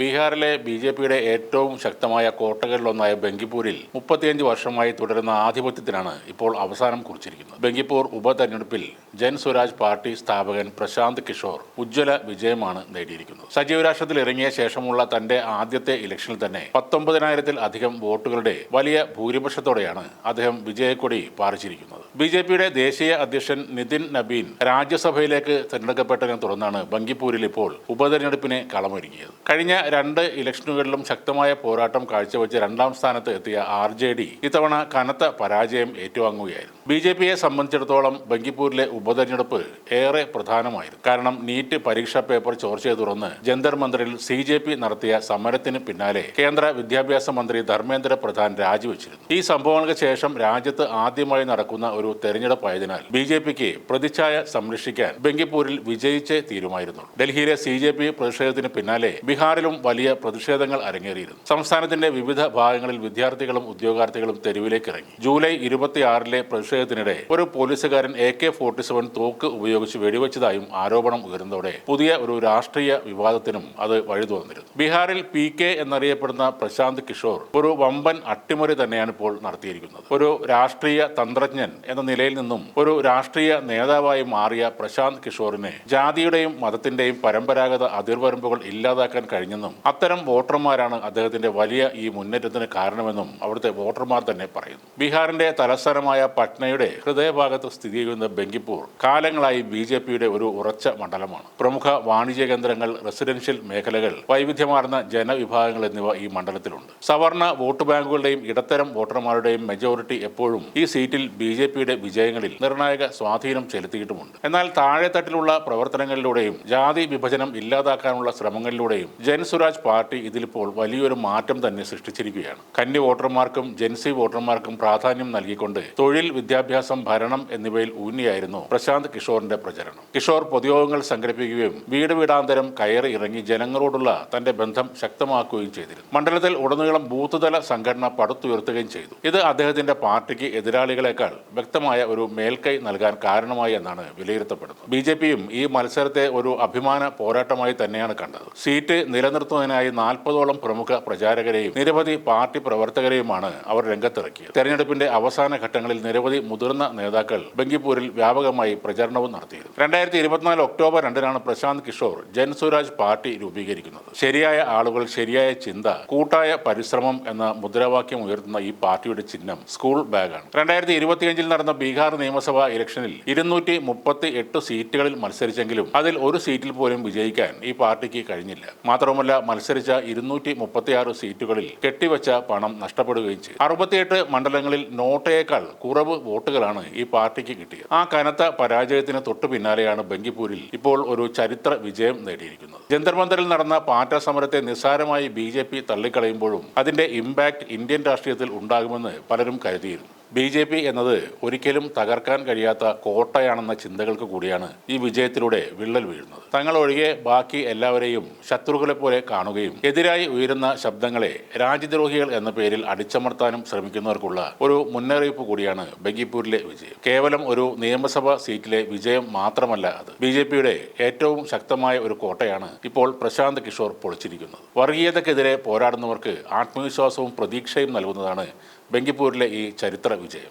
ബീഹാറിലെ ബി.ജെ.പിയുടെ ഏറ്റവും ശക്തമായ കോട്ടകളിലൊന്നായ ബങ്കിപ്പൂരിൽ 35 വർഷമായി തുടരുന്ന ആധിപത്യത്തിനാണ് ഇപ്പോൾ അവസാനം കുറിച്ചിരിക്കുന്നത്. ബങ്കിപ്പൂർ ഉപതെരഞ്ഞെടുപ്പിൽ ജൻ സ്വരാജ് പാർട്ടി സ്ഥാപകൻ പ്രശാന്ത് കിഷോർ ഉജ്ജ്വല വിജയമാണ് നേടിയിരിക്കുന്നത്. സജീവരാഷ്ട്രത്തിൽ ഇറങ്ങിയ ശേഷമുള്ള തന്റെ ആദ്യത്തെ ഇലക്ഷനിൽ തന്നെ 19,000-ൽ-അധികം വോട്ടുകളുടെ വലിയ ഭൂരിപക്ഷത്തോടെയാണ് അദ്ദേഹം വിജയക്കൊടി പാറിച്ചിരിക്കുന്നത്. ബി.ജെ.പിയുടെ ദേശീയ അധ്യക്ഷൻ നിതിൻ നബീൻ രാജ്യസഭയിലേക്ക് തിരഞ്ഞെടുക്കപ്പെട്ടതിനെ തുടർന്നാണ് ബങ്കിപ്പൂരിൽ ഇപ്പോൾ ഉപതെരഞ്ഞെടുപ്പിനെ കളമൊരുങ്ങിയത്. കഴിഞ്ഞ 2 ഇലക്ഷനുകളിലും ശക്തമായ പോരാട്ടം കാഴ്ചവെച്ച് 2ാം സ്ഥാനത്ത് എത്തിയ ആർ.ജെ.ഡി. ഇത്തവണ കനത്ത പരാജയം ഏറ്റുവാങ്ങുകയായിരുന്നു. ബി.ജെ.പിയെ സംബന്ധിച്ചിടത്തോളം ബങ്കിപ്പൂരിലെ ഉപതെരഞ്ഞെടുപ്പ് ഏറെ പ്രധാനമായിരുന്നു. കാരണം നീറ്റ് പരീക്ഷാ പേപ്പർ ചോർച്ചയെ തുടർന്ന് ജന്തർ മന്ദിറിൽ സി.ജെ.പി. നടത്തിയ സമരത്തിന് പിന്നാലെ കേന്ദ്ര വിദ്യാഭ്യാസ മന്ത്രി ധർമ്മേന്ദ്ര പ്രധാൻ രാജിവെച്ചിരുന്നു. ഈ സംഭവങ്ങൾക്ക് ശേഷം രാജ്യത്ത് ആദ്യമായി നടക്കുന്ന ഒരു തെരഞ്ഞെടുപ്പായതിനാൽ ബി.ജെ.പിക്ക് പ്രതിച്ഛായ സംരക്ഷിക്കാൻ ബങ്കിപ്പൂരിൽ വിജയിച്ചേ തീരുമായിരുന്നു. ഡൽഹിയിലെ സി.ജെ.പി. പ്രതിഷേധത്തിന് പിന്നാലെ ബീഹാറിലും വലിയ പ്രതിഷേധങ്ങൾ അരങ്ങേറിയിരുന്നു. സംസ്ഥാനത്തിന്റെ വിവിധ ഭാഗങ്ങളിൽ വിദ്യാർത്ഥികളും ഉദ്യോഗാർത്ഥികളും തെരുവിലേക്ക് ഇറങ്ങി. ജൂലൈ 26-ലെ പ്രതിഷേധത്തിനിടെ ഒരു പോലീസുകാരൻ AK-47 തോക്ക് ഉപയോഗിച്ച് വെടിവെച്ചതായും ആരോപണം ഉയർന്നതോടെ പുതിയ ഒരു രാഷ്ട്രീയ വിവാദത്തിനും അത് വഴി തുറന്നിരുന്നു. ബീഹാറിൽ PK എന്നറിയപ്പെടുന്ന പ്രശാന്ത് കിഷോർ ഒരു വമ്പൻ അട്ടിമറി തന്നെയാണ് ഇപ്പോൾ നടത്തിയിരിക്കുന്നത്. ഒരു രാഷ്ട്രീയ തന്ത്രജ്ഞൻ എന്ന നിലയിൽ നിന്നും ഒരു രാഷ്ട്രീയ നേതാവായി മാറിയ പ്രശാന്ത് കിഷോറിനെ ജാതിയുടെയും മതത്തിന്റെയും പരമ്പരാഗത അതിർവരമ്പുകൾ ഇല്ലാതാക്കാൻ കഴിഞ്ഞെന്നും അത്തരം വോട്ടർമാരാണ് അദ്ദേഹത്തിന്റെ വലിയ ഈ മുന്നേറ്റത്തിന് കാരണമെന്നും അവിടുത്തെ വോട്ടർമാർ തന്നെ പറയുന്നു. ബീഹാറിന്റെ തലസ്ഥാനമായ പട്നയുടെ ഹൃദയഭാഗത്ത് സ്ഥിതി ചെയ്യുന്ന ബങ്കിപ്പൂർ കാലങ്ങളായി ബി.ജെ.പിയുടെ ഒരു ഉറച്ച മണ്ഡലമാണ്. പ്രമുഖ വാണിജ്യ കേന്ദ്രങ്ങൾ, റെസിഡൻഷ്യൽ മേഖലകൾ, വൈവിധ്യമാർന്ന ജനവിഭാഗങ്ങൾ എന്നിവ ഈ മണ്ഡലത്തിലുണ്ട്. സവർണ വോട്ട് ബാങ്കുകളുടെയും ഇടത്തരം വോട്ടർമാരുടെയും മെജോറിറ്റി എപ്പോഴും ഈ സീറ്റിൽ ബി.ജെ.പിയുടെ വിജയങ്ങളിൽ നിർണായക സ്വാധീനം ചെലുത്തിയിട്ടുമുണ്ട്. എന്നാൽ താഴെത്തട്ടിലുള്ള പ്രവർത്തനങ്ങളിലൂടെയും ജാതി വിഭജനം ഇല്ലാതാക്കാനുള്ള ശ്രമങ്ങളിലൂടെയും ജൻ സ്വരാജ് പാർട്ടി ഇതിലിപ്പോൾ വലിയൊരു മാറ്റം തന്നെ സൃഷ്ടിച്ചിരിക്കുകയാണ്. കന്നി വോട്ടർമാർക്കും ജൻസി വോട്ടർമാർക്കും പ്രാധാന്യം നൽകിക്കൊണ്ട് തൊഴിൽ, വിദ്യാഭ്യാസം, ഭരണം എന്നിവയിൽ ഊന്നിയായിരുന്നു പ്രശാന്ത് കിഷോറിന്റെ പ്രചരണം. കിഷോർ പൊതുയോഗങ്ങൾ സംഘടിപ്പിക്കുകയും വീട് വീടാന്തരം കയറി ഇറങ്ങി ജനങ്ങളോടുള്ള തന്റെ ബന്ധം ശക്തമാക്കുകയും ചെയ്തിരുന്നു. മണ്ഡലത്തിൽ ഉടനീളം ബൂത്ത് തല സംഘടന പടുത്തുയർത്തുകയും ചെയ്തു. ഇത് അദ്ദേഹത്തിന്റെ പാർട്ടിക്ക് എതിരാളികളെക്കാൾ വ്യക്തമായ ഒരു മേൽക്കൈ നൽകാൻ കാരണമായി എന്നാണ് വിലയിരുത്തപ്പെടുന്നത്. ബി.ജെ.പിയും ഈ മത്സരത്തെ ഒരു അഭിമാന പോരാട്ടമായി തന്നെയാണ് കണ്ടത്. സീറ്റ് നിലനിർത്തുന്നതിനായി 40ഓളം പ്രമുഖ പ്രചാരകരെയും നിരവധി പാർട്ടി പ്രവർത്തകരെയുമാണ് അവർ രംഗത്തിറക്കിയത്. തെരഞ്ഞെടുപ്പിന്റെ അവസാന ഘട്ടങ്ങളിൽ നിരവധി മുതിർന്ന നേതാക്കൾ ബങ്കിപ്പൂരിൽ വ്യാപകമായി പ്രചരണവും നടത്തിയിരുന്നു. 2024 ഒക്ടോബർ 2-നാണ് പ്രശാന്ത് കിഷോർ ജൻ സ്വരാജ് പാർട്ടി രൂപീകരിക്കുന്നത്. ശരിയായ ആളുകൾ, ശരിയായ ചിന്ത, കൂട്ടായ പരിശ്രമം എന്ന മുദ്രാവാക്യം ഉയർത്തുന്ന ഈ പാർട്ടിയുടെ ചിഹ്നം സ്കൂൾ ബാഗാണ്. 2025-ൽ നടന്ന ബീഹാർ നിയമസഭാ ഇലക്ഷനിൽ 238 സീറ്റുകളിൽ മത്സരിച്ചെങ്കിലും അതിൽ ഒരു സീറ്റിൽ പോലും വിജയിക്കാൻ ഈ പാർട്ടിക്ക് കഴിഞ്ഞില്ല. മാത്രമല്ല, മത്സരിച്ച 236 സീറ്റുകളിൽ കെട്ടിവെച്ച പണം നഷ്ടപ്പെടുകയും ചെയ്തു. 68 മണ്ഡലങ്ങളിൽ നോട്ടയേക്കാൾ കുറവ് വോട്ടുകളാണ് ഈ പാർട്ടിക്ക് കിട്ടിയത്. ആ കനത്ത പരാജയത്തിന് തൊട്ടു പിന്നാലെയാണ് ബങ്കിപ്പൂരിൽ ഇപ്പോൾ ഒരു ചരിത്ര വിജയം നേടിയിരിക്കുന്നത്. ജന്തർ മന്ദിറിൽ നടന്ന പാറ്റ സമരത്തെ നിസ്സാരമായി ബി.ജെ.പി. തള്ളിക്കളയുമ്പോഴും അതിന്റെ ഇമ്പാക്ട് ഇന്ത്യൻ രാഷ്ട്രീയത്തിൽ ഉണ്ടാകുമെന്ന് പലരും കരുതിയിരുന്നു. ബി.ജെ.പി. എന്നത് ഒരിക്കലും തകർക്കാൻ കഴിയാത്ത കോട്ടയാണെന്ന ചിന്തകൾക്ക് കൂടിയാണ് ഈ വിജയത്തിലൂടെ വിള്ളൽ വീഴുന്നത്. തങ്ങളൊഴികെ ബാക്കി എല്ലാവരെയും ശത്രുക്കളെ പോലെ കാണുകയും എതിരായി ഉയരുന്ന ശബ്ദങ്ങളെ രാജ്യദ്രോഹികൾ എന്ന പേരിൽ അടിച്ചമർത്താനും ശ്രമിക്കുന്നവർക്കുള്ള ഒരു മുന്നറിയിപ്പ് കൂടിയാണ് ബങ്കിപ്പൂരിലെ വിജയം. കേവലം ഒരു നിയമസഭാ സീറ്റിലെ വിജയം മാത്രമല്ല അത്. ബി.ജെ.പിയുടെ ഏറ്റവും ശക്തമായ ഒരു കോട്ടയാണ് ഇപ്പോൾ പ്രശാന്ത് കിഷോർ പൊളിച്ചിരിക്കുന്നത്. വർഗീയതക്കെതിരെ പോരാടുന്നവർക്ക് ആത്മവിശ്വാസവും പ്രതീക്ഷയും നൽകുന്നതാണ് ബങ്കിപ്പൂരിലെ ഈ ചരിത്ര വിജയം.